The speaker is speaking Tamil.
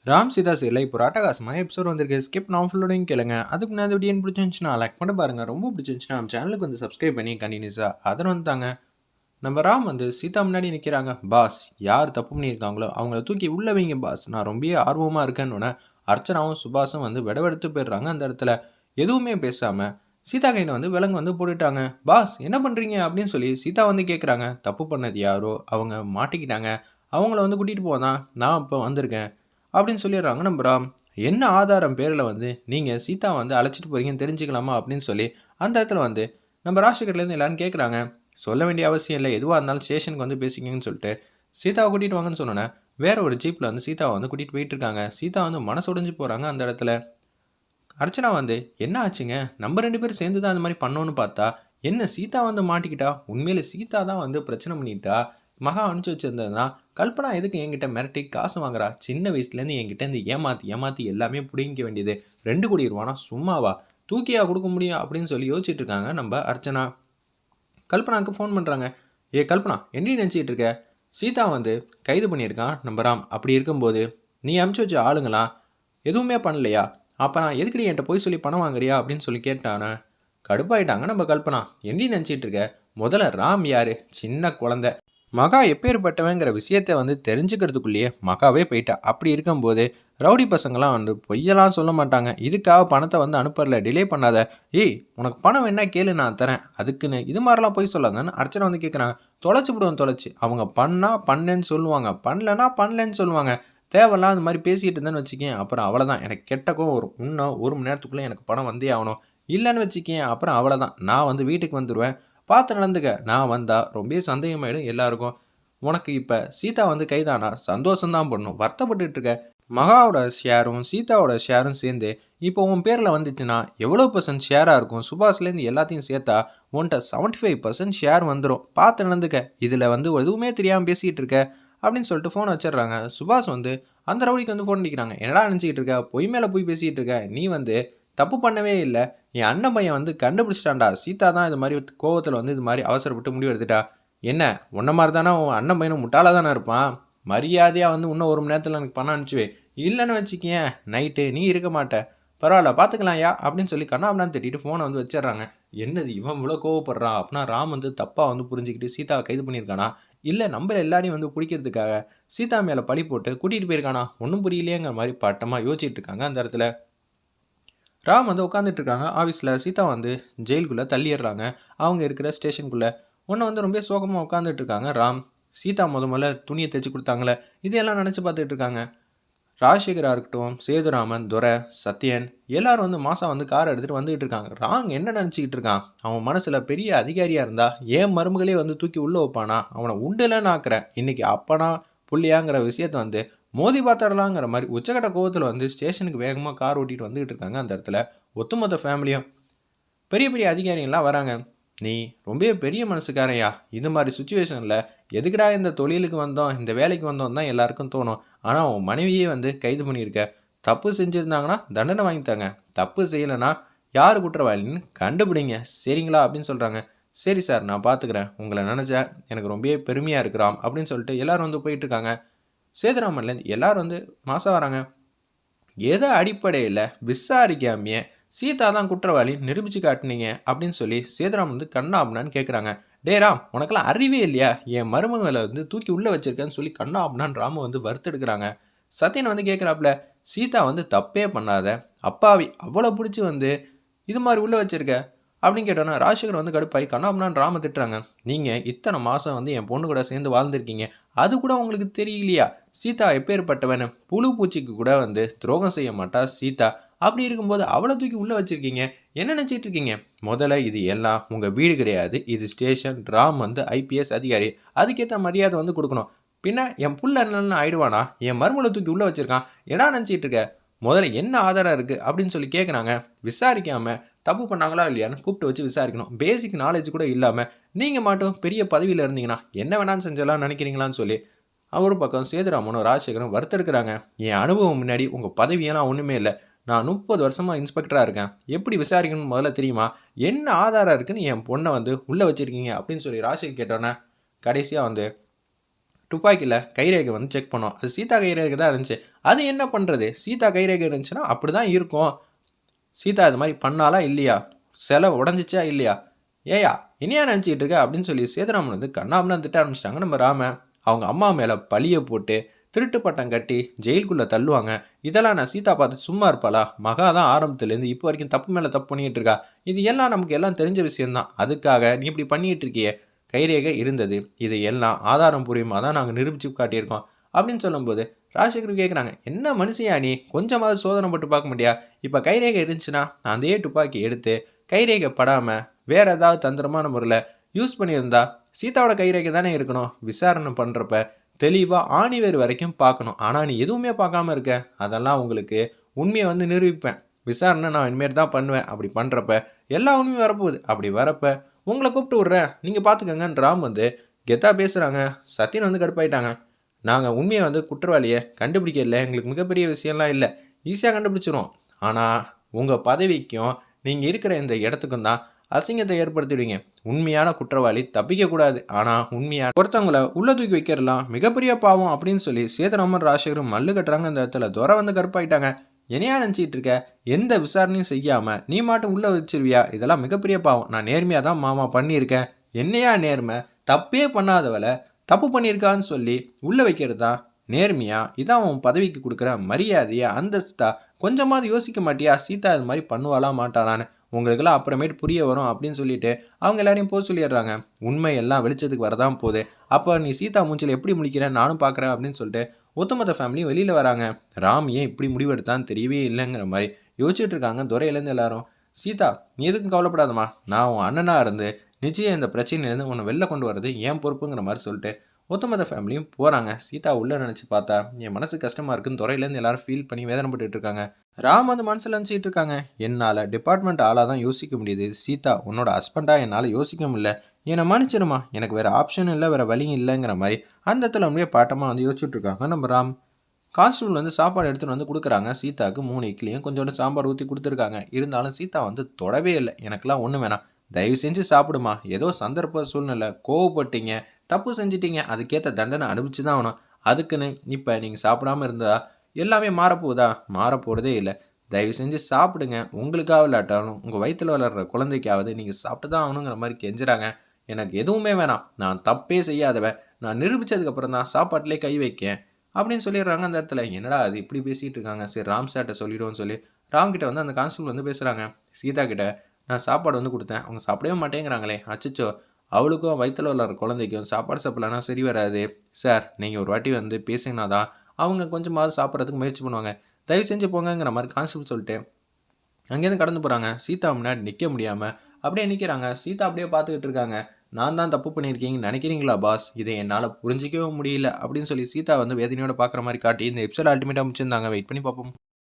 ராம் சீதா சீரியல் இப்போ ஒரு அட்டகாசமான எபிசோட் வந்திருக்கு. ஸ்கிப் நான் ஃபுல்லோடையும் கேளுங்க. அதுக்கு முன்னாடி வீடியோ பிடிச்சிருந்துச்சுன்னா லைக் பண்ணி பாருங்க. ரொம்ப பிடிச்சிருந்துச்சுன்னா நம்ம சேனலுக்கு வந்து சப்ஸ்கிரைப் பண்ணி கண்டினியூஸாக அதனை வந்துட்டாங்க. நம்ம ராம் வந்து சீதா முன்னாடி நிற்கிறாங்க. பாஸ், யார் தப்பு பண்ணியிருக்காங்களோ அவங்கள தூக்கி உள்ள வைங்க பாஸ், நான் ரொம்ப ஆர்வமாக இருக்கேன்னு அர்ச்சனாவும் சுபாஷும் வந்து விடவெடுத்து போயிடுறாங்க. அந்த இடத்துல எதுவுமே பேசாமல் சீதா கையில் வந்து விலங்கு வந்து போட்டுட்டாங்க. பாஸ் என்ன பண்ணுறீங்க அப்படின்னு சொல்லி சீதா வந்து கேட்குறாங்க. தப்பு பண்ணது யாரோ அவங்க மாட்டிக்கிட்டாங்க, அவங்கள வந்து கூட்டிகிட்டு போதான் நான் இப்போ வந்திருக்கேன் அப்படின்னு சொல்லிடுறாங்க. நம்ம ராம் என்ன ஆதாரம் பேரில் வந்து நீங்கள் சீதா வந்து அழைச்சிட்டு போகிறீங்கன்னு தெரிஞ்சுக்கலாமா அப்படின்னு சொல்லி அந்த இடத்துல வந்து நம்ம ராஜசேகர்லேருந்து எல்லாரும் கேட்குறாங்க. சொல்ல வேண்டிய அவசியம் இல்லை, எதுவாக இருந்தாலும் ஸ்டேஷனுக்கு வந்து பேசிக்கங்கன்னு சொல்லிட்டு சீதாவை கூட்டிகிட்டு வாங்கன்னு சொன்னோன்னே வேற ஒரு ஜீப்பில் வந்து சீதாவை வந்து கூட்டிகிட்டு போயிட்டு இருக்காங்க. சீதா வந்து மனசு உடைஞ்சு போகிறாங்க. அந்த இடத்துல அர்ச்சனா வந்து என்ன ஆச்சுங்க, நம்ம 2 பேரும் சேர்ந்து தான் அந்த மாதிரி பண்ணோன்னு பார்த்தா என்ன சீதா வந்து மாட்டிக்கிட்டா, உண்மையிலே சீதா தான் வந்து பிரச்சனை பண்ணிட்டா, மகா அனுப்பிச்சு வச்சிருந்ததுன்னா கல்பனா எதுக்கு என்கிட்ட மிரட்டி காசு வாங்குறா, சின்ன வயசுலேருந்து என்கிட்ட இருந்து ஏமாற்றி எல்லாமே பிடிங்கிக்க வேண்டியது 2 கோடி ரூபானா சும்மாவா, தூக்கியா கொடுக்க முடியும் அப்படின்னு சொல்லி யோசிச்சுட்டு இருக்காங்க நம்ம அர்ச்சனா. கல்பனாவுக்கு ஃபோன் பண்ணுறாங்க. ஏ கல்பனா, என்ன நினச்சிக்கிட்டு இருக்க, சீதா வந்து கைது பண்ணியிருக்கான் நம்ம ராம், அப்படி இருக்கும்போது நீ அனுப்பிச்சு வச்ச ஆளுங்களா எதுவுமே பண்ணலையா, அப்போ நான் எதுக்கடி என்கிட்ட போய் சொல்லி பணம் வாங்குறியா அப்படின்னு சொல்லி கேட்டானே. கடுப்பாயிட்டாங்க நம்ம கல்பனா. என்ன நினச்சிட்டு இருக்க, முதல்ல ராம் யார், சின்ன குழந்தை, மகா எப்பேற்பட்டவங்கிற விஷயத்தை வந்து தெரிஞ்சுக்கிறதுக்குள்ளேயே மகாவே போயிட்டா. அப்படி இருக்கும்போது ரவுடி பசங்களாம் வந்து பொய்யெல்லாம் சொல்ல மாட்டாங்க. இதுக்காக பணத்தை வந்து அனுப்பல, டிலே பண்ணாத, ஏய் உனக்கு பணம் என்ன கேளு நான் தரேன், அதுக்குன்னு இது மாதிரிலாம் பொய் சொல்லாதான்னு அர்ச்சனை வந்து கேட்குறாங்க. தொலைச்சி விடுவோம், தொலைச்சி அவங்க பண்ணால் பண்ணேன்னு சொல்லுவாங்க, பண்ணலன்னா பண்ணலன்னு சொல்லுவாங்க, தேவையில்லாம் அந்த மாதிரி பேசிகிட்டு இருந்தேன்னு வச்சுக்கேன் அப்புறம் அவ்வளோதான், எனக்கு கெட்டக்கும் வரும், இன்னும் 1 மணி நேரத்துக்குள்ளே எனக்கு பணம் வந்தே ஆகணும், இல்லைன்னு வச்சுக்கேன் அப்புறம் அவ்வளோதான், நான் வந்து வீட்டுக்கு வந்துடுவேன், பார்த்து நடந்துக்க, நான் வந்தால் ரொம்ப சந்தேகமாயிடும் எல்லாருக்கும். உனக்கு இப்போ சீதா வந்து கைதானா சந்தோஷம்தான் பண்ணணும், வருத்தப்பட்டுட்டு இருக்க, மகாவோட ஷேரும் சீதாவோட ஷேரும் சேர்ந்து இப்போ உன் பேரில் வந்துச்சுன்னா எவ்வளோ % ஷேராக இருக்கும், சுபாஷ்லேருந்து எல்லாத்தையும் சேர்த்தா உன்கிட்ட 75% ஷேர் வந்துடும், பார்த்து நடந்துக்க, இதில் வந்து எதுவுமே தெரியாமல் பேசிகிட்டு இருக்க அப்படின்னு சொல்லிட்டு ஃபோனை வச்சிடுறாங்க. சுபாஷ் வந்து அந்த ரவுடிக்கு வந்து ஃபோன் அடிக்கிறாங்க. என்னடா நினச்சிக்கிட்டு இருக்க, பொய் மேலே போய் பேசிகிட்டு இருக்க, நீ வந்து தப்பு பண்ணவே இல்லை, என் அண்ணன் பையன் வந்து கண்டுபிடிச்சிட்டான்டா, சீதா தான் இது மாதிரி கோவத்தில் வந்து இது மாதிரி அவசரப்பட்டு முடிவு எடுத்துட்டா, என்ன உன்ன மாதிரி தானே உன் அண்ணன் பையனும் முட்டாளாக தானே இருப்பான், மரியாதையாக வந்து இன்னும் 1 மணி நேரத்தில் எனக்கு பணம் அனுப்பிச்சுவே, இல்லைன்னு வச்சுக்கேன் நைட்டு நீ இருக்க மாட்டேன், பரவாயில்ல பார்த்துக்கலாம்யா அப்படின்னு சொல்லி கண்ணாமண்ணான்னு திட்டிட்டு ஃபோனை வந்து வச்சிடுறாங்க. என்னது இவன் இவ்வளோ கோவப்படுறான் அப்படின்னா ராம் வந்து தப்பாக வந்து புரிஞ்சுக்கிட்டு சீதாவை கைது பண்ணியிருக்கானா, இல்லை நம்ம எல்லாரையும் வந்து பிடிக்கிறதுக்காக சீதா மேலே பழி போட்டு கூட்டிகிட்டு போயிருக்கானா, ஒன்றும் புரியலையேங்கிற மாதிரி பட்டமாக யோசிச்சுட்டு இருக்காங்க. அந்த இடத்துல ராம் வந்து உட்காந்துட்டு இருக்காங்க ஆஃபீஸில். சீதா வந்து ஜெயிலுக்குள்ளே தள்ளிடுறாங்க அவங்க இருக்கிற ஸ்டேஷனுக்குள்ளே. ஒன்று வந்து ரொம்ப சோகமாக உட்காந்துட்டு இருக்காங்க ராம். சீதா முதல்ல துணியை தைச்சி கொடுத்தாங்களே, இதையெல்லாம் நினச்சி பார்த்துட்டு இருக்காங்க. ராஜசேகராக இருக்கட்டும், சேதுராமன், துரை, சத்யன் எல்லாரும் வந்து மாதம் வந்து கார் எடுத்துகிட்டு வந்துகிட்டு இருக்காங்க. ராங் என்ன நினச்சிக்கிட்டு இருக்கான், அவன் மனசில் பெரிய அதிகாரியாக இருந்தா ஏன் மருமகளே வந்து தூக்கி உள்ளே வைப்பானா, அவனை உண்டுலன்னு ஆக்குறேன், இன்றைக்கி அப்பனா புள்ளியாங்கிற விஷயத்தை வந்து மோதி பார்த்துடலாங்கிற மாதிரி உச்சக்கட்ட கோவத்தில் வந்து ஸ்டேஷனுக்கு வேகமாக கார் ஓட்டிகிட்டு வந்துகிட்டு இருக்காங்க. அந்த இடத்துல ஒட்டுமொத்த ஃபேமிலியும் பெரிய பெரிய அதிகாரிகள்லாம் வராங்க. நீ ரொம்ப பெரிய மனசுக்காரையா, இது மாதிரி சுச்சுவேஷனில் எதுக்குடா இந்த தொழிலுக்கு வந்தோம், இந்த வேலைக்கு வந்தோம் தான் எல்லாருக்கும் தோணும், ஆனால் உன் மனைவியே வந்து கைது பண்ணியிருக்க, தப்பு செஞ்சுருந்தாங்கன்னா தண்டனை வாங்கித்தாங்க, தப்பு செய்யலைன்னா யார் குற்றவாளின்னு கண்டுபிடிங்க சரிங்களா அப்படின்னு சொல்கிறாங்க. சரி சார் நான் பார்த்துக்கிறேன், உங்களை நினச்சா எனக்கு ரொம்ப பெருமையாக இருக்கிறான் அப்படின்னு சொல்லிட்டு எல்லோரும் வந்து போயிட்டுருக்காங்க. சேதுராமன்லேருந்து எல்லோரும் வந்து மாதம் வராங்க. எதை அடிப்படையில் விசாரிக்காமையே சீதா தான் குற்றவாளி நிரூபித்து காட்டினீங்க அப்படின்னு சொல்லி சேதுராமன் வந்து கண்ணாப்னான்னு கேட்குறாங்க. டே ராம், உனக்கெல்லாம் அறிவே இல்லையா, என் மருமகளை வந்து தூக்கி உள்ளே வச்சிருக்கேன்னு சொல்லி கண்ணாப்னான் ராம வந்து வறுத்தெடுக்கிறாங்க. சத்யன் வந்து கேட்குறாப்புல, சீதா வந்து தப்பே பண்ணாத அப்பாவி, அவ்வளோ பிடிச்சி வந்து இது மாதிரி உள்ளே வச்சிருக்க அப்படின்னு கேட்டோன்னா ராஜசேகர் வந்து கடுப்பாய் கண்ணாப்னான் ராம திட்டுறாங்க. நீங்கள் இத்தனை மாதம் வந்து என் பொண்ணு கூட சேர்ந்து வாழ்ந்துருக்கீங்க, அது கூட உங்களுக்கு தெரியலையா, சீதா எப்பேற்பட்டவனு, புழு பூச்சிக்கு கூட வந்து துரோகம் செய்ய மாட்டா சீதா, அப்படி இருக்கும்போது அவளை தூக்கி உள்ளே வச்சுருக்கீங்க, என்ன நினச்சிட்டு இருக்கீங்க, முதல்ல இது எல்லாம் உங்கள் வீடு கிடையாது, இது ஸ்டேஷன், ராம் வந்து IPS அதிகாரி, அதுக்கேற்ற மரியாதை வந்து கொடுக்கணும், பின்ன என் புள்ள என்னன்னு ஆயிடுவானா, என் மருமலை தூக்கி உள்ளே வச்சுருக்கான், என்ன நினச்சிட்டு இருக்க, முதல்ல என்ன ஆதாரம் இருக்குது அப்படின்னு சொல்லி கேட்குறாங்க. விசாரிக்காமல் தப்பு பண்ணாங்களா இல்லையான்னு கூப்பிட்டு வச்சு விசாரிக்கணும். பேசிக் நாலேஜ் கூட இல்லாமல் நீங்கள் மட்டும் பெரிய பதவியில் இருந்தீங்கன்னா என்ன வேணாலும் செஞ்சலாம் நினைக்கிறீங்களான்னு சொல்லி ஒரு பக்கம் சேதுராமனும் ராஜசேகரும் வறுத்தெடுக்கிறாங்க. என் அனுபவம் முன்னாடி உங்கள் பதவியெல்லாம் ஒன்றுமே இல்லை, நான் 30 வருஷமாக இன்ஸ்பெக்டராக இருக்கேன், எப்படி விசாரிக்கணும்னு முதல்ல தெரியுமா, என்ன ஆதாரம் இருக்குன்னு என் பொண்ணை வந்து உள்ளே வச்சுருக்கீங்க அப்படின்னு சொல்லி ராஜசேகர் கேட்டோன்னே கடைசியாக வந்து துப்பாக்கியில் கைரேகை வந்து செக் பண்ணோம். அது சீதா கைரேகை தான் இருந்துச்சு. அது என்ன பண்ணுறது, சீதா கைரேகை இருந்துச்சுன்னா அப்படி தான் இருக்கும். சீதா இது மாதிரி பண்ணாலா இல்லையா, சிலை உடஞ்சிச்சா இல்லையா, ஏயா இனியா நினச்சிக்கிட்டு இருக்க அப்படின்னு சொல்லி சேதுராமன் வந்து கண்ணாமலாம் திட்ட ஆரம்பிச்சிட்டாங்க நம்ம ராம. அவங்க அம்மா மேலே பழியை போட்டு திருட்டு பட்டம் கட்டி ஜெயிலுக்குள்ளே தள்ளுவாங்க. இதெல்லாம் நான் சீதா பார்த்து சும்மா இருப்பாளா, மகா தான் ஆரம்பத்துலேருந்து இப்போ வரைக்கும் தப்பு மேலே தப்பு பண்ணிகிட்டு இருக்கா. இது எல்லாம் நமக்கு எல்லாம் தெரிஞ்ச விஷயம்தான். அதுக்காக நீ இப்படி பண்ணிகிட்டு இருக்கியே, கைரேகை இருந்தது, இது எல்லாம் ஆதாரம் பூர்வமாக தான் நாங்கள் நிரூபித்து காட்டியிருக்கோம் அப்படின்னு சொல்லும்போது ராஜசேகர் கேட்குறாங்க, என்ன மனுஷியா நீ, கொஞ்சமாவது சோதனை போட்டு பார்க்க முடியா. இப்போ கைரேகை இருந்துச்சுன்னா அதே துப்பாக்கி எடுத்து கைரேகை படாமல் வேறு ஏதாவது தந்திரமான முறையில் யூஸ் பண்ணியிருந்தா சீதாவோட கைரேகை தானே இருக்கணும். விசாரணை பண்ணுறப்ப தெளிவாக ஆணிவேர் வரைக்கும் பார்க்கணும். ஆனால் நீ எதுவுமே பார்க்காம இருக்க. அதெல்லாம் உங்களுக்கு உண்மையை வந்து நிரூபிப்பேன். விசாரணை நான் இனிமேல் தான் பண்ணுவேன். அப்படி பண்ணுறப்ப எல்லா உண்மையும் வரப்போகுது. அப்படி வரப்போ உங்களை கூப்பிட்டு விட்றேன், நீங்கள் பார்த்துக்கங்கன்னு ராம் வந்து கெத்தா பேசுகிறாங்க. சத்தியன் வந்து கடுப்பாயிட்டாங்க. நாங்கள் உண்மையை வந்து குற்றவாளியை கண்டுபிடிக்க இல்லை, எங்களுக்கு மிகப்பெரிய விஷயம்லாம் இல்லை, ஈஸியாக கண்டுபிடிச்சிரும். ஆனால் உங்கள் பதவிக்கும் நீங்கள் இருக்கிற இந்த இடத்துக்கும் தான் அசிங்கத்தை ஏற்படுத்திடுவீங்க. உண்மையான குற்றவாளி தப்பிக்கக்கூடாது. ஆனால் உண்மையான ஒருத்தவங்களை உள்ள தூக்கி வைக்கிறலாம் மிகப்பெரிய பாவம் அப்படின்னு சொல்லி சேதுராமன் ராஜசேகரும் மல்லு கட்டுறாங்க. அந்த இடத்துல துரை வந்து கருப்பாயிட்டாங்க. என்னையா நினச்சிட்டு இருக்க, எந்த விசாரணையும் செய்யாமல் நீ மாட்டும் உள்ளே வச்சிருவியா, இதெல்லாம் மிகப்பெரிய பாவம். நான் நேர்மையாக தான் மாமா பண்ணியிருக்கேன். என்னையா நேர்மை, தப்பே பண்ணாதவளை தப்பு பண்ணியிருக்கான்னு சொல்லி உள்ளே வைக்கிறது தான் நேர்மையா? இதான் உன் பதவிக்கு கொடுக்குற மரியாதையா, அந்தஸ்தா? கொஞ்சமாவது யோசிக்க மாட்டியா, சீதா இது மாதிரி பண்ணுவாளா மாட்டாளான்னு? உங்களுக்கெல்லாம் அப்புறமேட்டு புரிய வரும் அப்படின்னு சொல்லிட்டு அவங்க எல்லாரையும் போக சொல்லிடுறாங்க. உண்மை எல்லாம் வெளிச்சத்துக்கு வரதான் போகுது. அப்போ நீ சீதா மூஞ்சில் எப்படி முடிக்கிறேன் நானும் பார்க்குறேன் அப்படின்னு சொல்லிட்டு ஒத்துமொத்த ஃபேமிலியும் வெளியில் வராங்க. ராம் ஏன் இப்படி முடிவெடுத்தான்னு தெரியவே இல்லைங்கிற மாதிரி யோசிச்சுட்டு இருக்காங்க துறையிலேருந்து எல்லாரும். சீதா நீ எதுக்கும் கவலைப்படாதம்மா, நான் உன் அண்ணனாக இருந்து நிச்சயம் இந்த பிரச்சனையிலேருந்து உன்னை வெளில கொண்டு வரது ஏன் பொறுப்புங்கிற மாதிரி சொல்லிட்டு ஒத்துமொத்த ஃபேமிலியும் போகிறாங்க. சீதா உள்ளே நினச்சி பார்த்தா என் மனசு கஷ்டமாக இருக்குன்னு துறையிலேருந்து எல்லாரும் ஃபீல் பண்ணி வேதனைப்பட்டு இருக்காங்க. ராம் வந்து மனசில் நினச்சிட்டு இருக்காங்க, என்னால் டிபார்ட்மெண்ட் ஆளாக தான் யோசிக்க முடியுது. சீதா உன்னோட ஹஸ்பண்டாக என்னால் யோசிக்க முடியல, என்னை மன்னிச்சிருமா, எனக்கு வேறு ஆப்ஷன் இல்லை, வேறு வழி இல்லைங்கிற மாதிரி அந்த இடத்துல அப்படியே பாட்டமாக வந்து யோசிச்சுட்டு இருக்காங்க நம்ம ராம். கான்ஸ்டபிள் வந்து சாப்பாடு எடுத்துகிட்டு வந்து கொடுக்குறாங்க. சீதாவுக்கு 3 இட்லியும் கொஞ்சோண்டு சாம்பார் ஊற்றி கொடுத்துருக்காங்க. இருந்தாலும் சீதா வந்து தொடவே இல்லை. எனக்கெல்லாம் ஒன்றும் வேணாம், தயவு செஞ்சு சாப்பிடுமா, ஏதோ சந்தர்ப்ப சூழ்நிலை, கோவப்பட்டீங்க, தப்பு செஞ்சிட்டீங்க, அதுக்கேற்ற தண்டனை அனுப்பிச்சு தான் ஆகணும். அதுக்குன்னு இப்போ நீங்கள் சாப்பிடாமல் இருந்தால் எல்லாமே மாறப்போகுதா? மாறப்போகிறதே இல்லை. தயவு செஞ்சு சாப்பிடுங்க. உங்களுக்காக இல்லாட்டாலும் உங்கள் வயிற்றில் வளர்கிற குழந்தைக்காவது நீங்கள் சாப்பிட்டு தான் ஆகணுங்கிற மாதிரி கெஞ்சுறாங்க. எனக்கு எதுவுமே வேணாம், நான் தப்பே செய்யாதவன், நான் நிரூபித்ததுக்கப்புறம் தான் சாப்பாட்டிலே கை வைக்கேன் அப்படின்னு சொல்லிடுறாங்க. அந்த இடத்துல என்னடா அது இப்படி பேசிகிட்டு இருக்காங்க, சரி ராம் சார்கிட்ட சொல்லிவிடுவோன்னு சொல்லி ராம் கிட்ட வந்து அந்த கான்ஸ்டபிள் வந்து பேசுகிறாங்க. சீதா கிட்ட நான் சாப்பாடு வந்து கொடுத்தேன், அவங்க சாப்பிடவே மாட்டேங்கிறாங்களே, அச்சச்சோ அவளுக்கும் வயிற்றில் வளர்கிற குழந்தைக்கும் சாப்பாடு சாப்பிட்லன்னா சரி வராது சார், நீங்கள் ஒரு வாட்டி வந்து பேசிங்கன்னா தான் அவங்க கொஞ்சமாவது சாப்பிட்றதுக்கு முயற்சி பண்ணுவாங்க, தயவு செஞ்சு போங்கங்கிற மாதிரி கான்ஸ்டபிள் சொல்லிட்டு அங்கேருந்து கடந்து போகிறாங்க. சீதா முன்னாடி நிற்க முடியாமல் அப்படியே நிற்கிறாங்க. சீதா அப்படியே பார்த்துக்கிட்டு இருக்காங்க. நான் தான் தப்பு பண்ணியிருக்கீங்கன்னு நினைக்கிறீங்களா பாஸ், இதை என்னால் புரிஞ்சிக்கவே முடியல அப்படின்னு சொல்லி சீதா வந்து வேதனையோடு பார்க்குற மாதிரி காட்டி இந்த எபிசோட் அல்டிமேட்டாக முடிச்சிருந்தாங்க. வெயிட் பண்ணி பார்ப்போம்.